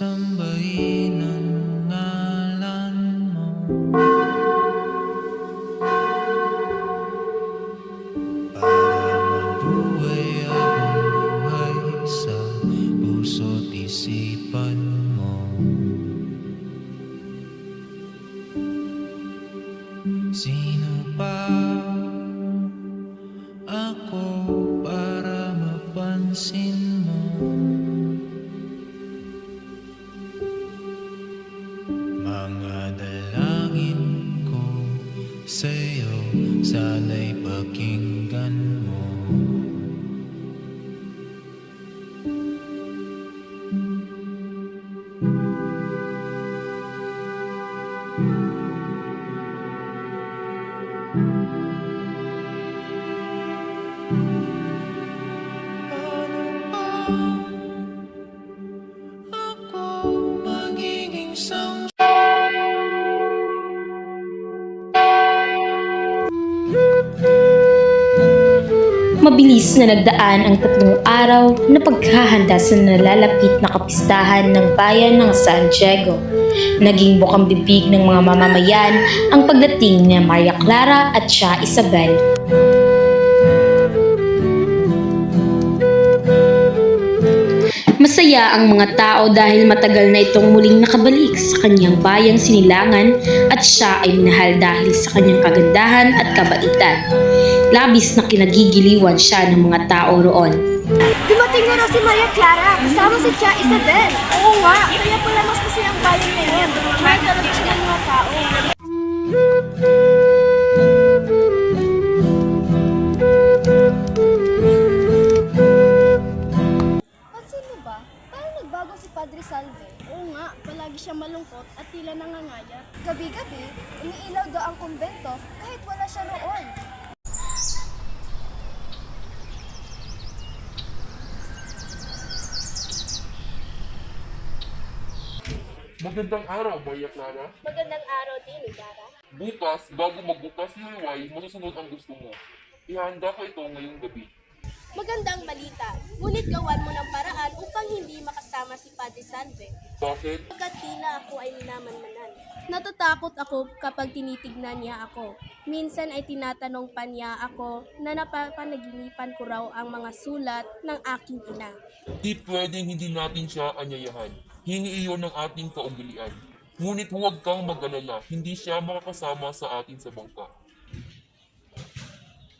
Sambahin ang ngalan mo, para mabuhay habang buhay sa puso't isipan mo. Sino pa ako para mapansin mo? Mga dalangin ko sa'yo, sana'y pakinggan mo. Paano ba ako magiging Mabilis na nagdaan ang 3 araw na paghahanda sa nalalapit na kapistahan ng bayan ng San Diego. Naging bukang bibig ng mga mamamayan ang pagdating ni Maria Clara at siya Isabel. Masaya ang mga tao dahil matagal na itong muling nakabalik sa kanyang bayang Sinilangan at siya ay minahal dahil sa kanyang kagandahan at kabaitan. Labis na kinagigiliwan siya ng mga tao roon. Dumating na raw si Maria Clara, kasama si Tia Isabel. Oo nga, kaya pala mas masaya ang bayan ngayon. May talaga siya ng mga tao. Pansin mo ba? Parang nagbago si Padre Salve. Oo nga, palagi siya malungkot at tila nangangayat. Gabi-gabi, umiilaw daw ang kumbento kahit wala siya roon. Magandang araw, Maria Clara. Magandang araw din, Ibarra. Bukas, bago magbukas yung liway, masusunod ang gusto mo. Ihanda ko ito ngayong gabi. Magandang balita, ngunit gawan mo ng paraan upang hindi makasama si Padre Salve. Bakit? Pagkat tila ako ay minamanmanan. Natatakot ako kapag tinitignan niya ako. Minsan ay tinatanong pa niya ako na napapanaginipan ko raw ang mga sulat ng aking ina. Di pwedeng hindi natin siya anyayahan. Hingi iyon ng ating kaugalian. Ngunit huwag kang mag-alala, hindi siya makakasama sa atin sa bangka.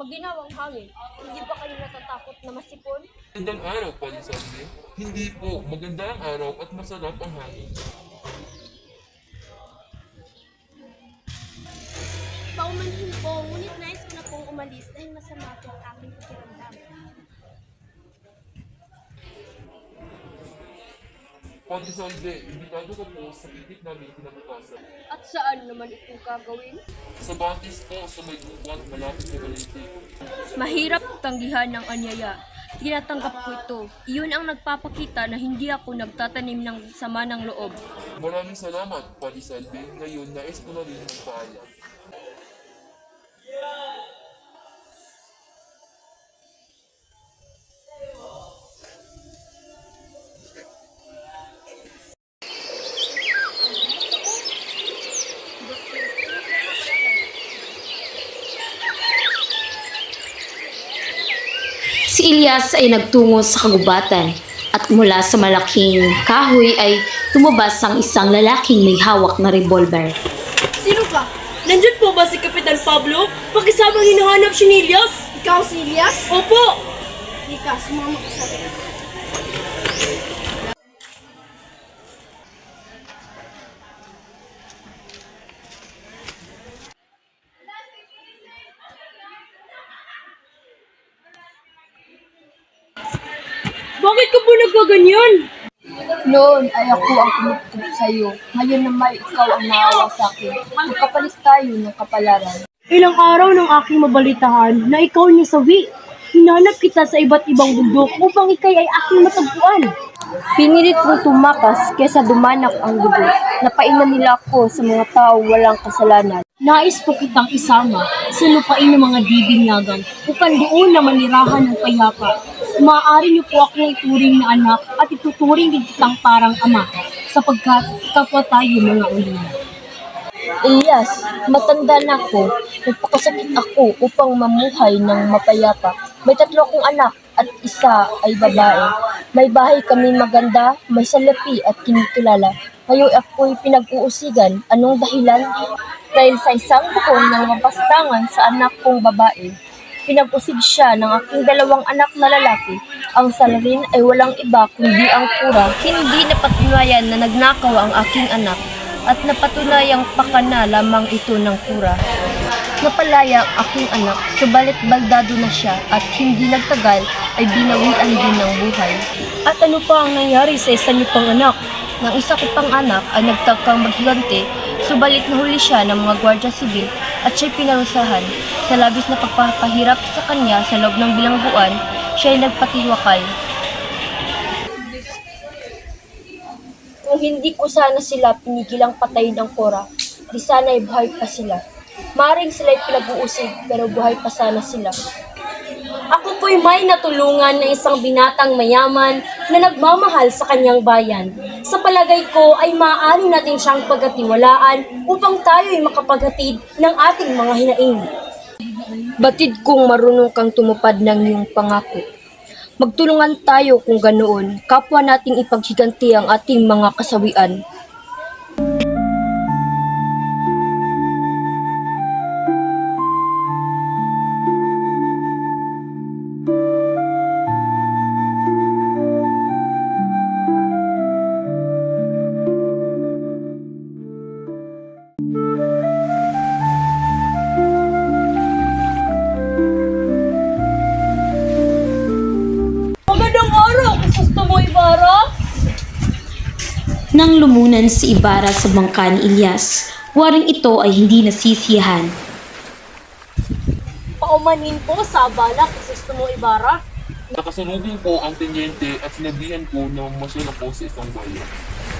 Maginawang hangin, hindi ba kayo natatakot na masipon? Magandang araw, Palisanbe. Hindi po, maganda ang araw at masarap ang hangin. Paumanhin po, ngunit nais ko na pong umalis dahil masama po ang aking pakiramdam. Palisanbe, imbitado ko po sa pipit namin kinabukasan. At saan naman ito gagawin? Sa batis po sa may gubat malapit sa Valente. Mahirap tanggihan ng anyaya. Tinatanggap ko ito. Iyon ang nagpapakita na hindi ako nagtatanim ng sama ng loob. Maraming salamat, Palisanbe. Ngayon, nais ko na rin magpaalam. Si Elias ay nagtungo sa kagubatan at mula sa malaking kahoy ay tumabas ang isang lalaking may hawak na revolver. Sino ka? Nandyan po ba si Kapitan Pablo? Pakisamang hinahanap si Elias? Ikaw si Elias? Opo! Ika, sumama ko sa akin. Bakit ka po nagkaganyan? Noon ay ako ang tumutulog sa iyo. Ngayon naman ikaw ang naawa sa akin. Magkapalit tayo ng kapalaran. Ilang araw nang aking mabalitahan na ikaw ni Sawi. Hinanap kita sa iba't ibang bundok upang ikay ay aking matagpuan. Pinilit kong tumakas kesa dumanak ang dugo. Napainan nila ako sa mga tao walang kasalanan. Nais po kitang isama sa lupain ng mga dibinyagan upang doon na manirahan ng payapa. Maaari niyo po akong ituring na anak at ituturing din kitang parang ama. sapagkat kapwa tayo mga ulila. Elias, matanda na ako. Nagpakasakit ako upang mamuhay ng mapayapa. May 3 akong anak at isa ay babae. May bahay kami maganda, may salapi at kinikilala. Ngayon ako'y pinag-uusigan. Anong dahilan? Dahil sa isang buwan ng mapastangan sa anak kong babae, pinag-usig siya ng aking 2 anak na lalaki. Ang salarin ay walang iba kundi ang kura. Hindi napatunayan na nagnakaw ang aking anak at napatunayang pakana lamang ito ng kura. Napalaya ang aking anak, subalit baldado na siya at hindi nagtagal ay binawian din ng buhay. At ano pa ang nangyari sa isa niyo pang anak? Nang isa ko pang anak ay nagtagkang maghigante, subalit nahuli siya ng mga gwardya sibil at siya'y pinarusahan. Sa labis na pagpapahirap sa kanya sa loob ng bilangguan, siya'y nagpatiwakal. Kung hindi ko sana sila pinigilang patayin ng kora, di sana'y buhay pa sila. Maring sila'y pinag-uusig pero buhay pa sana sila. Ako po'y may natulungan ng isang binatang mayaman na nagmamahal sa kanyang bayan. Sa palagay ko ay maaari natin siyang pagkatiwalaan upang tayo'y makapaghatid ng ating mga hinaing. Batid kong marunong kang tumupad ng iyong pangako. Magtulungan tayo kung ganoon, kapwa nating ipaghiganti ang ating mga kasawian. Magandang araw, gusto mo Ibarra? Nang lumunan si Ibarra sa bangka ni Elias, waring ito ay hindi nasisiyahan. Paumanin po sa abala, gusto mo Ibarra? Nakasalubong ko ang tenyente at sinabihan ko na masyala po sa isang bayan.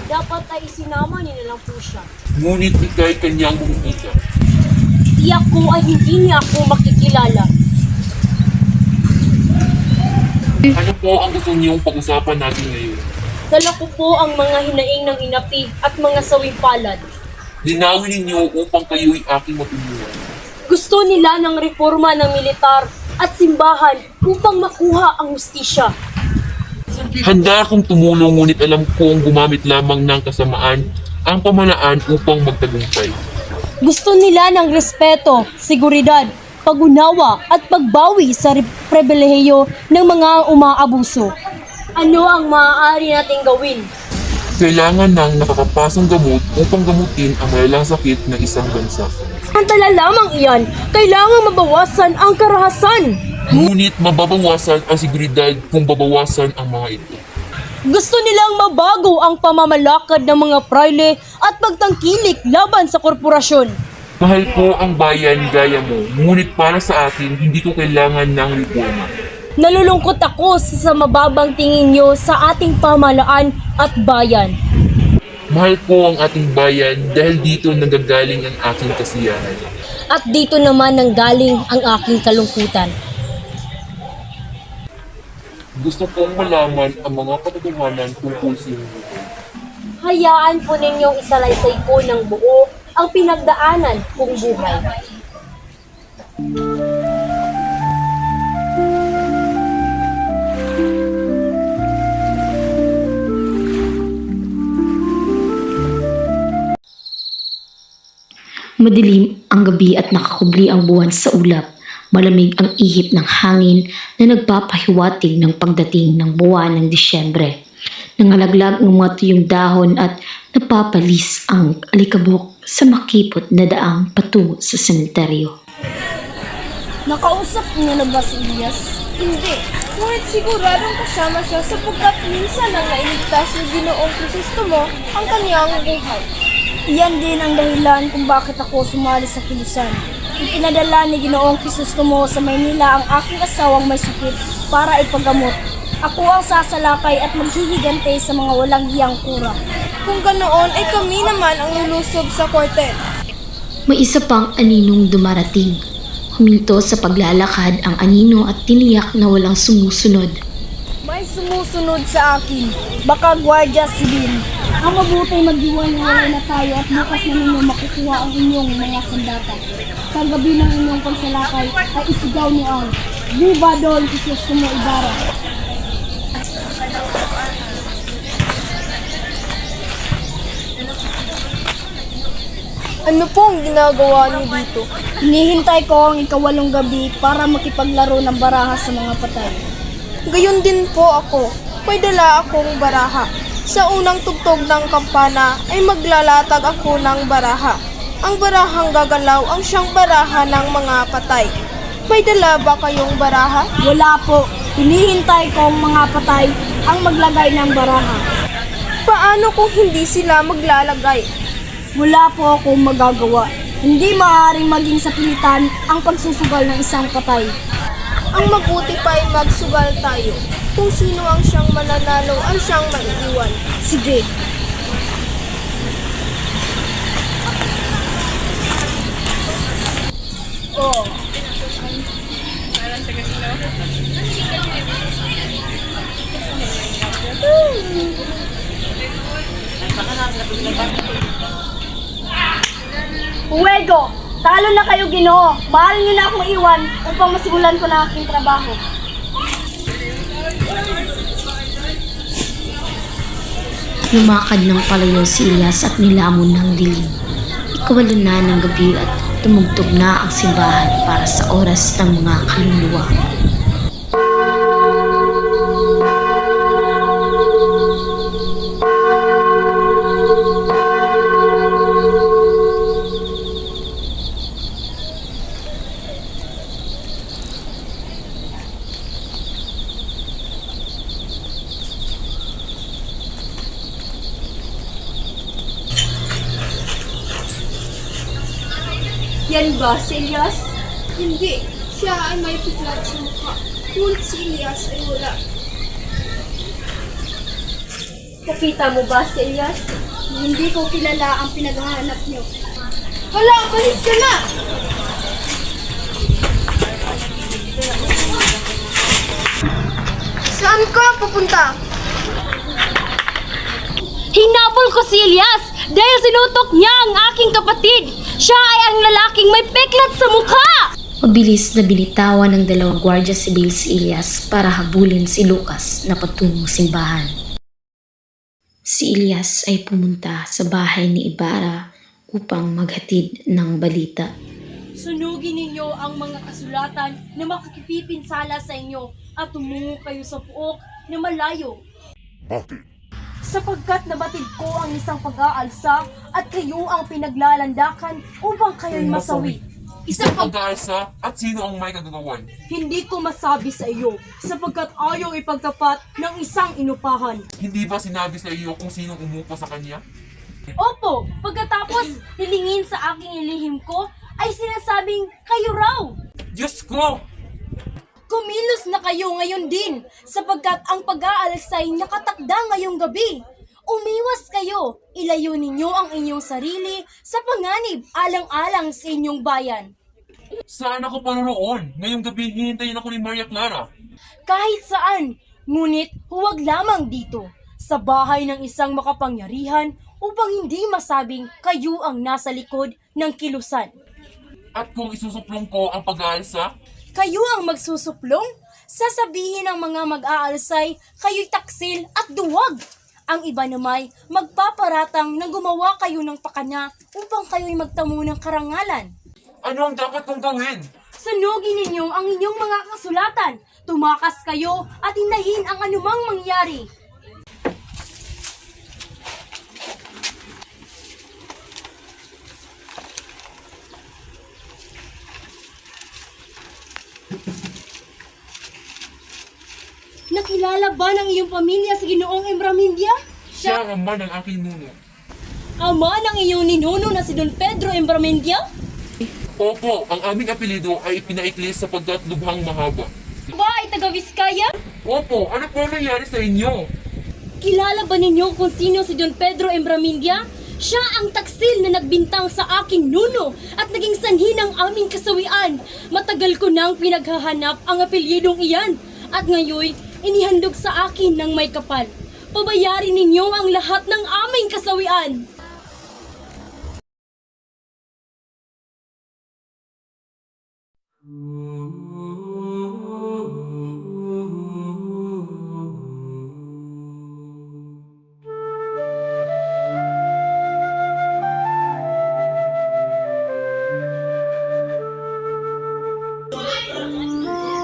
Dapat ay isinama niyo na lang po siya. Ngunit ika'y kanyang bumukita. Tiyak ko ay hindi niya ako makikilala. Ano po ang gusto niyong pag-usapan natin ngayon? Dala ko po ang mga hinaing ng inapi at mga sawing palad. Linawin ninyo upang kayo'y aking matulungan. Gusto nila ng reforma ng militar at simbahan upang makuha ang hustisya. Handa akong tumulong ngunit alam kong gumamit lamang ng kasamaan ang pamalaan upang magtagumpay. Gusto nila ng respeto, seguridad, pag-unawa at pagbawi sa pribilehiyo ng mga umaabuso. Ano ang maaari nating gawin? Kailangan ng nakakapasang gamot upang gamutin ang malalang sakit ng isang bansa. Antala lamang iyan, kailangang mabawasan ang karahasan. Ngunit mababawasan ang seguridad kung babawasan ang mga ito. Gusto nilang mabago ang pamamalakad ng mga prayle at pagtangkilik laban sa korporasyon. Mahal ko ang bayan gaya mo, ngunit para sa akin, hindi ko kailangan ng reforma. Nalulungkot ako sa mababang tingin nyo sa ating pamahalaan at bayan. Mahal ko ang ating bayan dahil dito nagagaling ang aking kasiyahan. At dito naman nanggaling ang aking kalungkutan. Gusto kong malaman ang mga katotohanan tungkol sa inyo. Hayaan po ninyong isalaysay ko ng buo ang pinagdaanan kong buhay. Madilim ang gabi at nakakubli ang buwan sa ulap. Malamig ang ihip ng hangin na nagpapahiwatig ng pagdating ng buwan ng Disyembre. Nangalaglag ng mga tuyong dahon at napapalis ang alikabok sa makipot na daang patungo sa sementeryo. Nakausap niyo na ba si Elias? Hindi. Ngunit siguradong kasama siya sapagkat minsan ang nailigtas ng Ginoong Kristomo ang kanyang buhay. Iyan din ang dahilan kung bakit ako sumali sa kilusan. Ipinadala ni Ginoong Kristomo sa Maynila ang aking asawang may sakit para ipagamot. Ako ang sasalakay at maghihigante sa mga walang hiyang kura. Kung ganoon ay kami naman ang lulusob sa kwartel. May isa pang aninong dumarating. Huminto sa paglalakad ang anino at tiniyak na walang sumusunod. May sumusunod sa akin. Baka gwardya sibil. Ang mabuti maghiwalay na tayo at bukas na ninyo makukuha ang inyong mga sandata. Sa gabi ng inyong pagsalakay ay isigaw niyo ang Viva Don Crisostomo Ibarra. Ano po ang ginagawa niyo dito? Hinihintay ko ang ikawalong gabi para makipaglaro ng baraha sa mga patay. Gayon din po ako. May dala akong baraha. Sa unang tugtog ng kampana ay maglalatag ako ng baraha. Ang barahang gagalaw ang siyang baraha ng mga patay. May dala ba kayong baraha? Wala po. Hinihintay ko ang mga patay ang maglagay ng baraha. Paano kung hindi sila maglalagay? Wala po akong magagawa. Hindi maaaring maging sapilitan ang pagsusugal ng isang patay. Ang mabuti pa ay magsugal tayo. Kung sino ang siyang mananalo ang siyang maiiwan. Sige. Oh. Uwego! Talo na kayo, Ginoo! Mahal niyo na akong iwan upang masimulan ko na aking trabaho. Lumakad ng palayo si Elias at nilamon ng dilim. Ikawalo na ng gabi at tumugtog na ang simbahan para sa oras ng mga kaluluwa. Yan ba, si Elias? Hindi. Siya ay may piglat sa mukha. Ngunit si Elias ay wala. Nakita mo ba si Elias? Hindi ko kilala ang pinaghahanap niyo. Hala, balik ka na! Saan ka pupunta? Hinabol ko si Elias dahil sinutok niya ang aking kapatid. Siya ay ang lalaking may peklat sa mukha. Mabilis na binitawan ng dalawang Guardia Sibil si Elias para habulin si Lucas na patungong simbahan. Si Elias ay pumunta sa bahay ni Ibarra upang maghatid ng balita. Sunugin ninyo ang mga kasulatan na makikipipinsala sa inyo at tumungo kayo sa puok na malayo. Bakit? Sapagkat nabatid ko ang isang pag-aalsa at kayo ang pinaglalandakan upang kayo'y masawi. Isang pag-aalsa at sino ang may kagagawan? Hindi ko masabi sa iyo sapagkat ayaw ipagtapat ng isang inupahan. Hindi ba sinabi sa iyo kung sino umupo sa kanya? Opo, pagkatapos hilingin sa aking ilihim ko ay sinasabing kayo raw. Diyos ko! Kumilos na kayo ngayon din sapagkat ang pag-aalsay nakatakda ngayong gabi. Umiwas kayo, ilayo ninyo ang inyong sarili sa panganib alang-alang sa inyong bayan. Saan ako paroroon? Ngayong gabi hihintayin ako ni Maria Clara. Kahit saan, ngunit huwag lamang dito, sa bahay ng isang makapangyarihan upang hindi masabing kayo ang nasa likod ng kilusan. At kung isusuplong ko ang pag-aalsa, Kayo ang magsusuplong, sasabihin ng mga mag-aalsay, kayo'y taksil at duwag. Ang iba namay magpaparatang na gumawa kayo ng pakanya upang kayo'y magtamo ng karangalan. ano ang dapat kong gawin? Sunugin ninyo ang inyong mga kasulatan, tumakas kayo at hintayin ang anumang mangyari. Nakilala ba ng iyong pamilya sa Ginoong Embramindia? Siya ang ama ng aking nuno. Ama ng iyong ninuno na si Don Pedro Embramindia? Opo, ang aming apelido ay ipinaiklis sapagkat lubhang mahaba. Ba ay taga Vizcaya? Opo, ano po nangyari sa inyo? Kilala ba ninyo kung sino si Don Pedro Embramindia? Siya ang taksil na nagbintang sa aking nuno at naging sanhi ng aming kasawian. Matagal ko nang pinaghahanap ang apelyidong iyan at ngayon inihandog sa akin ng may kapal. pabayarin ninyo ang lahat ng aming kasawian.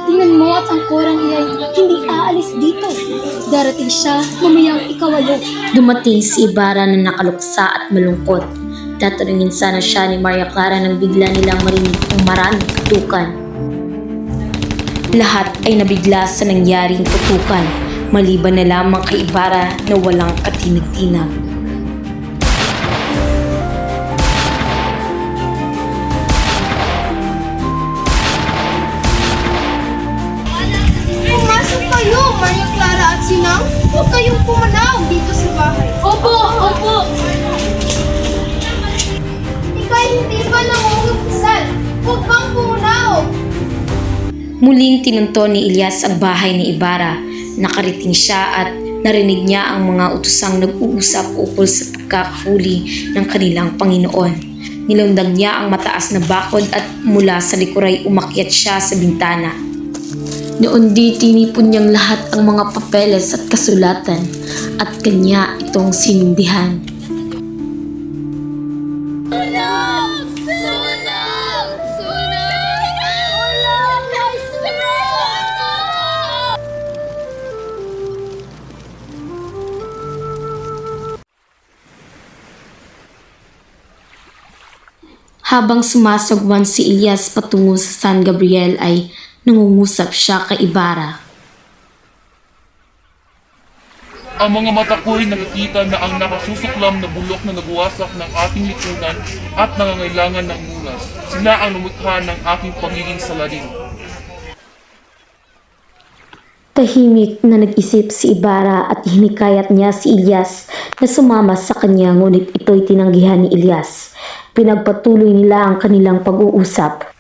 Tingnan mo at ang korang iyay hindi aalis dito. Darating siya mamayang ikawalo. Dumating si Ibarra na nakaluksa at malungkot. Tatanungin sana siya ni Maria Clara nang bigla nilang marinig ang maraming putukan. Lahat ay nabigla sa nangyaring putukan, maliban na lamang kay Ibarra na walang katinag-tinag. Pumasok kayo, Maria Clara at Sinang. Huwag kayong pumanaw dito sa bahay. Opo, opo. Ika'y hindi pa nangungupisal. Huwag kang pumanaw. Muling tinunto ni Ilyas ang bahay ni Ibarra. Nakariting siya at narinig niya ang mga utusang nag-uusap ukol sa pagkakahuli ng kanilang Panginoon. Nilundag niya ang mataas na bakod at mula sa likuray umakyat siya sa bintana. Noon di tinipon niyang lahat ang mga papeles at kasulatan at kanya itong sinindihan. Habang sumasagwan si Ilyas patungo sa San Gabriel ay nangungusap siya kay Ibarra. Ang mga mata ko'y nakikita na ang nakasusuklam na bulok na nagwasak ng ating lipunan at nangangailangan ng lunas. Sila ang lumikha ng aking pagiging salarin. Tahimik na nag-isip si Ibarra at hinikayat niya si Ilyas na sumama sa kanya, ngunit ito'y tinanggihan ni Ilyas. Pinagpatuloy nila ang kanilang pag-uusap.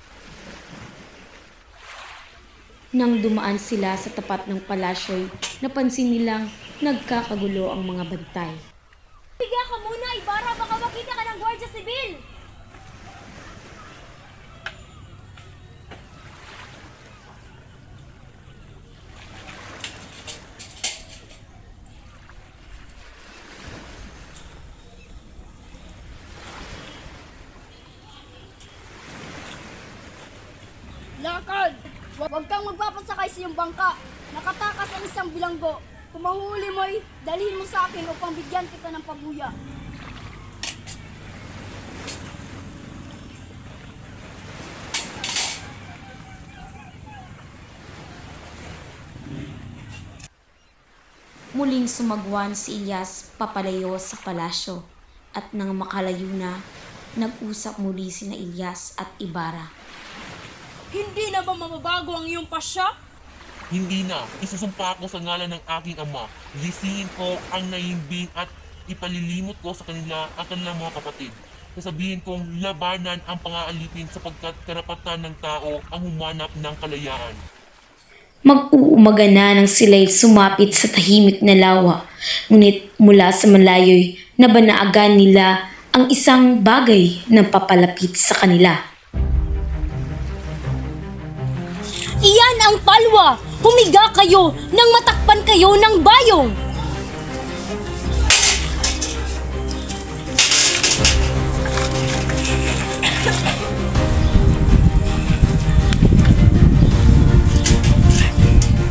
Nang dumaan sila sa tapat ng palasyo'y napansin nilang nagkakagulo ang mga bantay. Higa ka muna, Ibarra, baka makita ka ng Guardia Sibil. Lakad! Huwag kang magpapasakay sa iyong bangka. Nakatakas ang isang bilanggo. Kung mahuli mo'y dalhin mo sa akin upang bigyan kita ng pabuya. Muling sumagwan si Ilyas papalayo sa palasyo at nang makalayo na, nag-usap muli sina Ilyas at Ibarra. Hindi na ba mababago ang iyong pasya? Hindi na, isusumpa ko sa ngalan ng aking ama. Lisihin ko ang naimbing at ipalilimot ko sa kanila at kanilang mga kapatid. Sasabihin kong labanan ang pang-aalipin sapagkat karapatan ng tao ang humanap ng kalayaan. Mag-uumaga na nang sila'y sumapit sa tahimik na lawa, ngunit mula sa malayo'y nabanaagan nila ang isang bagay na papalapit sa kanila. Iyan ang palwa! Humiga kayo nang matakpan kayo ng bayong!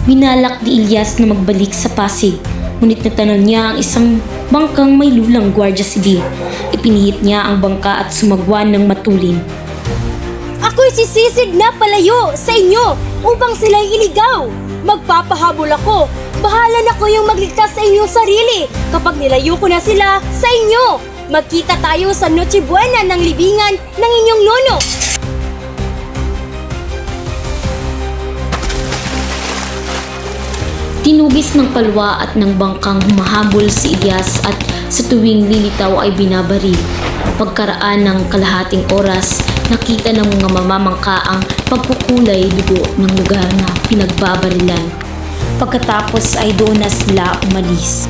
Binalak ni Ilyas na magbalik sa Pasig, ngunit natanong niya ang isang bangkang may lulang Guardia Sibil. Ipinihit niya ang bangka at sumagwan ng matulin. Ako'y sisisid na palayo sa inyo upang sila'y iligaw. Magpapahabol ako. Bahala na ko yung magligtas sa inyong sarili kapag nilayo ko na sila sa inyo. Magkita tayo sa Noche Buena ng libingan ng inyong nono. Tinubis ng palwa at ng bangkang humahabol si Ilyas at sa tuwing lilitaw ay binabaril. Pagkaraan ng kalahating oras, nakita ng mga mamamangka ang pagkukulay dugo ng lugar na pinagbabarilan. Pagkatapos ay doon na sila umalis.